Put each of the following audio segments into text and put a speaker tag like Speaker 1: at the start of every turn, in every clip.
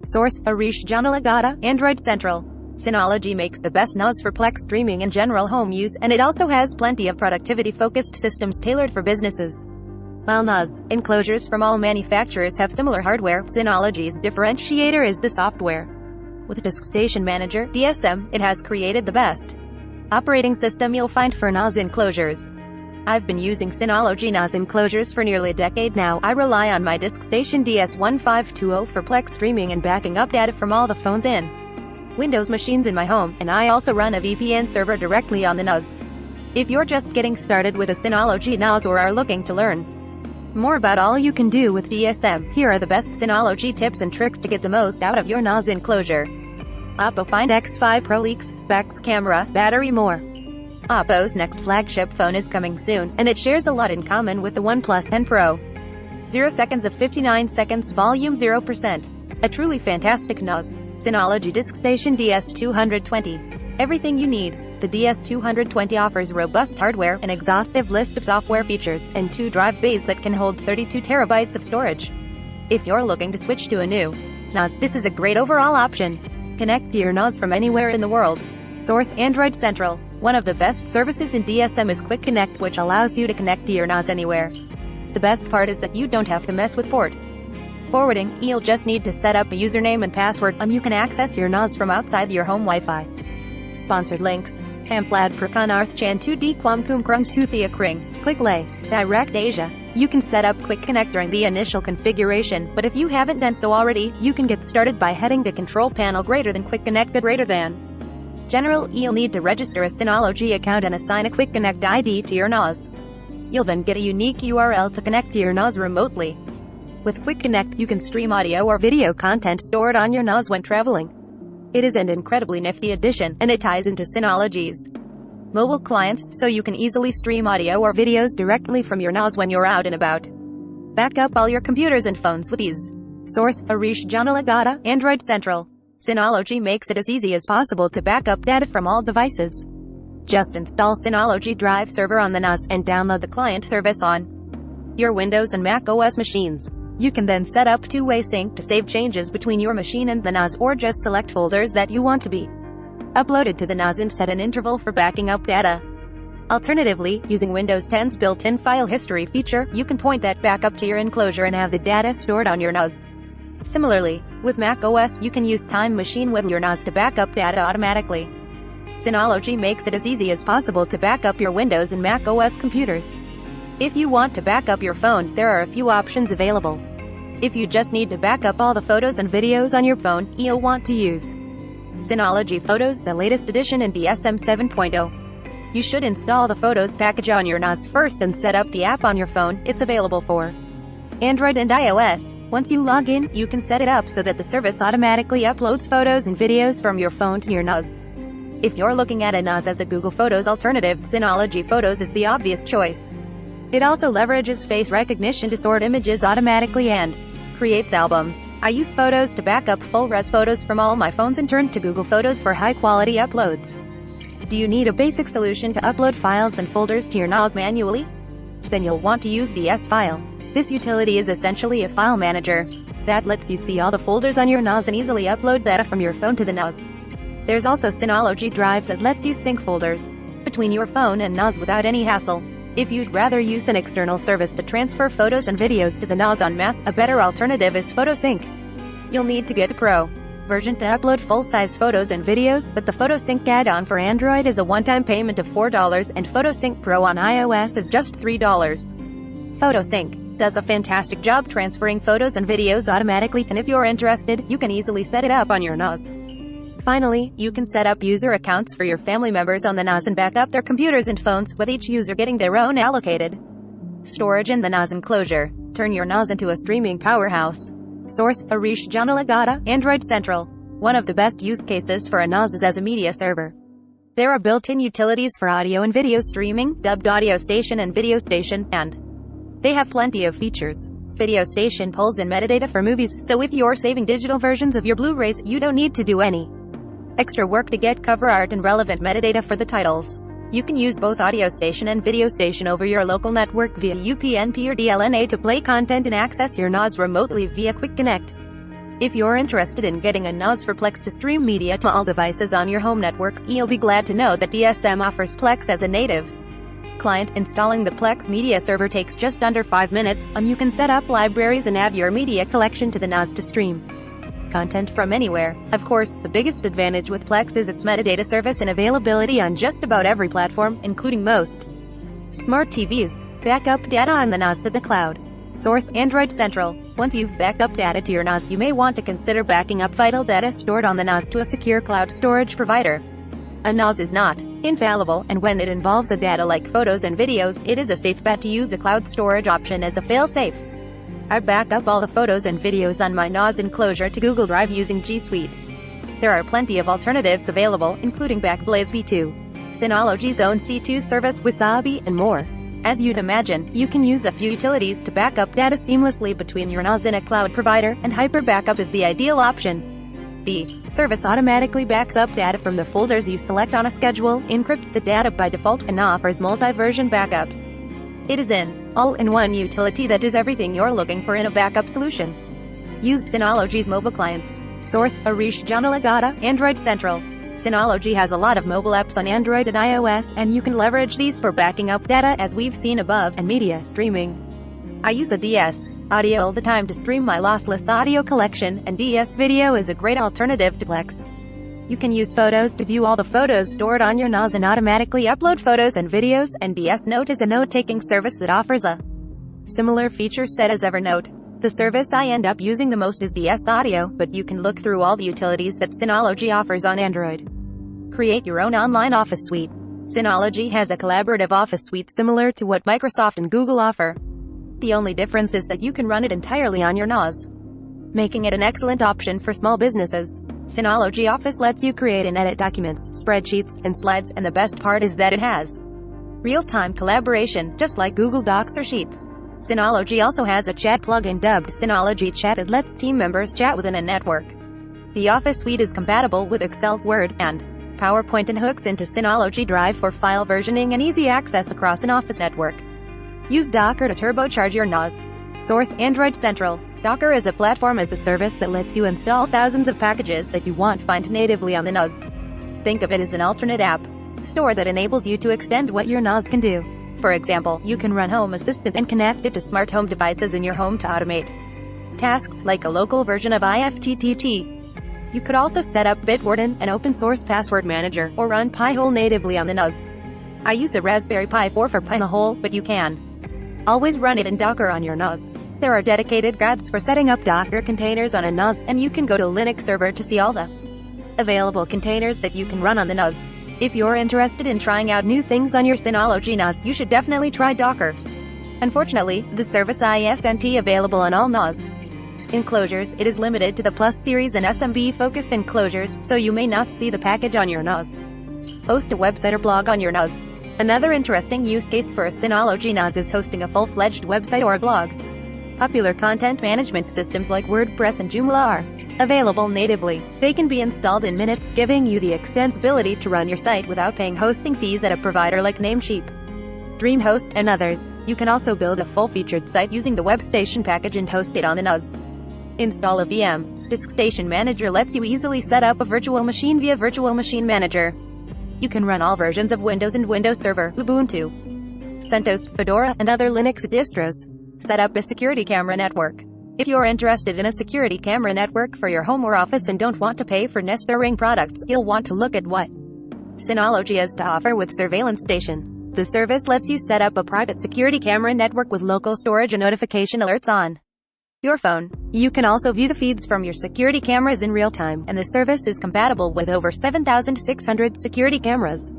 Speaker 1: Source: Arish Janalagada, Android Central. Synology makes the best NAS for Plex streaming and general home use, and it also has plenty of productivity-focused systems tailored for businesses. While NAS enclosures from all manufacturers have similar hardware, Synology's differentiator is the software. With Disk Station Manager (DSM), it has created the best operating system you'll find for NAS enclosures. I've been using Synology NAS enclosures for nearly a decade now. I rely on my Disk Station DS1520 for Plex streaming and backing up data from all the phones in Windows machines in my home, and I also run a VPN server directly on the NAS. If you're just getting started with a Synology NAS or are looking to learn more about all you can do with DSM, here are the best Synology tips and tricks to get the most out of your NAS enclosure. Oppo Find X5 Pro leaks, specs, camera, battery, more. Oppo's next flagship phone is coming soon, and it shares a lot in common with the OnePlus 10 Pro. 0 seconds of 59 seconds, volume 0%. A truly fantastic NAS. Synology Disk Station DS220. Everything you need. The DS220 offers robust hardware, an exhaustive list of software features, and 2 drive bays that can hold 32 terabytes of storage. If you're looking to switch to a new NAS, this is a great overall option. Connect to your NAS from anywhere in the world. Source: Android Central. One of the best services in DSM is Quick Connect, which allows you to connect to your NAS anywhere. The best part is that you don't have to mess with port forwarding. You'll just need to set up a username and password, and you can access your NAS from outside your home Wi-Fi. Sponsored links. Hamplad Prakanarth Chan 2D Kwam Kum Krung 2 Thea Kring. Click Lay. Direct Asia. You can set up Quick Connect during the initial configuration, but if you haven't done so already, you can get started by heading to Control Panel greater than Quick Connect greater than General. You'll need to register a Synology account and assign a Quick Connect ID to your NAS. You'll then get a unique URL to connect to your NAS remotely. With Quick Connect, you can stream audio or video content stored on your NAS when traveling. It is an incredibly nifty addition, and it ties into Synology's mobile clients, so you can easily stream audio or videos directly from your NAS when you're out and about. Back up all your computers and phones with ease. Source: Arish Janalagada, Android Central. Synology makes it as easy as possible to back up data from all devices. Just install Synology Drive Server on the NAS, and download the client service on your Windows and Mac OS machines. You can then set up two-way sync to save changes between your machine and the NAS, or just select folders that you want to be uploaded to the NAS and set an interval for backing up data. Alternatively, using Windows 10's built-in file history feature, you can point that back up to your enclosure and have the data stored on your NAS. Similarly, with Mac OS, you can use Time Machine with your NAS to back up data automatically. Synology makes it as easy as possible to back up your Windows and Mac OS computers. If you want to back up your phone, there are a few options available. If you just need to back up all the photos and videos on your phone, you'll want to use Synology Photos, the latest edition in DSM 7.0. You should install the Photos package on your NAS first and set up the app on your phone. It's available for Android and iOS. Once you log in, you can set it up so that the service automatically uploads photos and videos from your phone to your NAS. If you're looking at a NAS as a Google Photos alternative, Synology Photos is the obvious choice. It also leverages face recognition to sort images automatically and creates albums. I use Photos to back up full-res photos from all my phones and turn to Google Photos for high-quality uploads. Do you need a basic solution to upload files and folders to your NAS manually? Then you'll want to use DS File. This utility is essentially a file manager that lets you see all the folders on your NAS and easily upload data from your phone to the NAS. There's also Synology Drive that lets you sync folders between your phone and NAS without any hassle. If you'd rather use an external service to transfer photos and videos to the NAS en masse, a better alternative is Photosync. You'll need to get a Pro version to upload full-size photos and videos, but the Photosync add-on for Android is a one-time payment of $4, and Photosync Pro on iOS is just $3. Photosync does a fantastic job transferring photos and videos automatically, and if you're interested, you can easily set it up on your NAS. Finally, you can set up user accounts for your family members on the NAS and back up their computers and phones, with each user getting their own allocated storage in the NAS enclosure. Turn your NAS into a streaming powerhouse. Source: Arish Janalagada, Android Central. One of the best use cases for a NAS is as a media server. There are built-in utilities for audio and video streaming, dubbed Audio Station and Video Station, and they have plenty of features. Video Station pulls in metadata for movies, so if you're saving digital versions of your Blu-rays, you don't need to do any extra work to get cover art and relevant metadata for the titles. You can use both Audio Station and Video Station over your local network via UPnP or DLNA to play content and access your NAS remotely via Quick Connect. If you're interested in getting a NAS for Plex to stream media to all devices on your home network, you'll be glad to know that DSM offers Plex as a native client. Installing the Plex media server takes just under 5 minutes, and you can set up libraries and add your media collection to the NAS to stream content from anywhere. Of course, the biggest advantage with Plex is its metadata service and availability on just about every platform, including most smart TVs. Backup data on the NAS to the cloud. Source: Android Central. Once you've backed up data to your NAS, you may want to consider backing up vital data stored on the NAS to a secure cloud storage provider. A NAS is not infallible, and when it involves a data like photos and videos, it is a safe bet to use a cloud storage option as a fail-safe. I back up all the photos and videos on my NAS enclosure to Google Drive using G Suite. There are plenty of alternatives available, including Backblaze B2, Synology's own C2 service, Wasabi, and more. As you'd imagine, you can use a few utilities to back up data seamlessly between your NAS and a cloud provider, and Hyper Backup is the ideal option. The service automatically backs up data from the folders you select on a schedule, encrypts the data by default, and offers multi-version backups. It is an all-in-one utility that is everything you're looking for in a backup solution. Use Synology's mobile clients. Source: Arish Janalagada, Android Central. Synology has a lot of mobile apps on Android and iOS, and you can leverage these for backing up data, as we've seen above, and media streaming. I use a DS Audio all the time to stream my lossless audio collection, and DS Video is a great alternative to Plex. You can use Photos to view all the photos stored on your NAS and automatically upload photos and videos, and DS Note is a note-taking service that offers a similar feature set as Evernote. The service I end up using the most is DS Audio, but you can look through all the utilities that Synology offers on Android. Create your own online office suite. Synology has a collaborative office suite similar to what Microsoft and Google offer. The only difference is that you can run it entirely on your NAS, making it an excellent option for small businesses. Synology Office lets you create and edit documents, spreadsheets, and slides, and the best part is that it has real-time collaboration, just like Google Docs or Sheets. Synology also has a chat plugin dubbed Synology Chat that lets team members chat within a network. The Office suite is compatible with Excel, Word, and PowerPoint, and hooks into Synology Drive for file versioning and easy access across an Office network. Use Docker to turbocharge your NAS. Source: Android Central. Docker is a platform as a service that lets you install thousands of packages that you won't find natively on the NAS. Think of it as an alternate app store that enables you to extend what your NAS can do. For example, you can run Home Assistant and connect it to smart home devices in your home to automate tasks like a local version of IFTTT. You could also set up Bitwarden, an open-source password manager, or run Pi-hole natively on the NAS. I use a Raspberry Pi 4 for Pi-hole, but you can always run it in Docker on your NAS. There are dedicated guides for setting up Docker containers on a NAS, and you can go to Linux server to see all the available containers that you can run on the NAS. If you're interested in trying out new things on your Synology NAS, you should definitely try Docker. Unfortunately, the service isn't available on all NAS enclosures. It is limited to the Plus series and SMB-focused enclosures, so you may not see the package on your NAS. Host a website or blog on your NAS. Another interesting use case for a Synology NAS is hosting a full-fledged website or blog. Popular content management systems like WordPress and Joomla are available natively. They can be installed in minutes, giving you the extensibility to run your site without paying hosting fees at a provider like Namecheap, DreamHost, and others. You can also build a full-featured site using the WebStation package and host it on the NAS. Install a VM. DiskStation Manager lets you easily set up a virtual machine via Virtual Machine Manager. You can run all versions of Windows and Windows Server, Ubuntu, CentOS, Fedora, and other Linux distros. Set up a security camera network. If you're interested in a security camera network for your home or office and don't want to pay for Nest or Ring products, you'll want to look at what Synology has to offer with Surveillance Station. The service lets you set up a private security camera network with local storage and notification alerts on your phone. You can also view the feeds from your security cameras in real time, and the service is compatible with over 7,600 security cameras.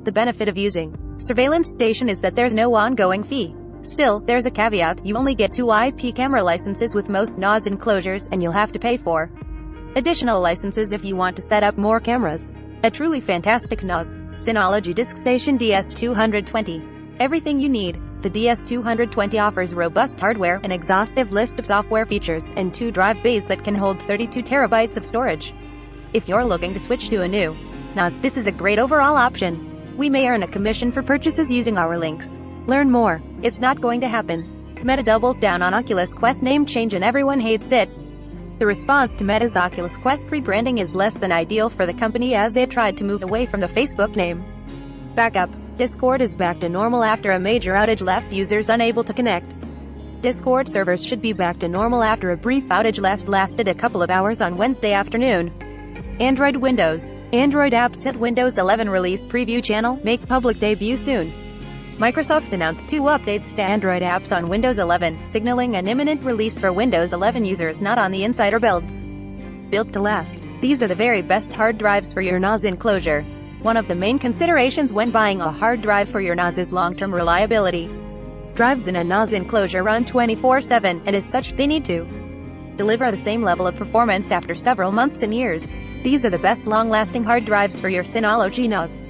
Speaker 1: The benefit of using Surveillance Station is that there's no ongoing fee. Still, there's a caveat: you only get 2 IP camera licenses with most NAS enclosures, and you'll have to pay for additional licenses if you want to set up more cameras. A truly fantastic NAS. Synology DiskStation DS220. Everything you need. The DS220 offers robust hardware, an exhaustive list of software features, and 2 drive bays that can hold 32 terabytes of storage. If you're looking to switch to a new NAS, this is a great overall option. We may earn a commission for purchases using our links. Learn more. It's not going to happen. Meta doubles down on Oculus Quest name change and everyone hates it. The response to Meta's Oculus Quest rebranding is less than ideal for the company as it tried to move away from the Facebook name. Backup. Discord is back to normal after a major outage left users unable to connect. Discord servers should be back to normal after a brief outage lasted a couple of hours on Wednesday afternoon. Android Windows. Android apps hit Windows 11 release preview channel, make public debut soon. Microsoft announced 2 updates to Android apps on Windows 11, signaling an imminent release for Windows 11 users not on the insider builds. Built to last. These are the very best hard drives for your NAS enclosure. One of the main considerations when buying a hard drive for your NAS is long-term reliability. Drives in a NAS enclosure run 24/7, and as such, they need to deliver the same level of performance after several months and years. These are the best long-lasting hard drives for your Synology NAS.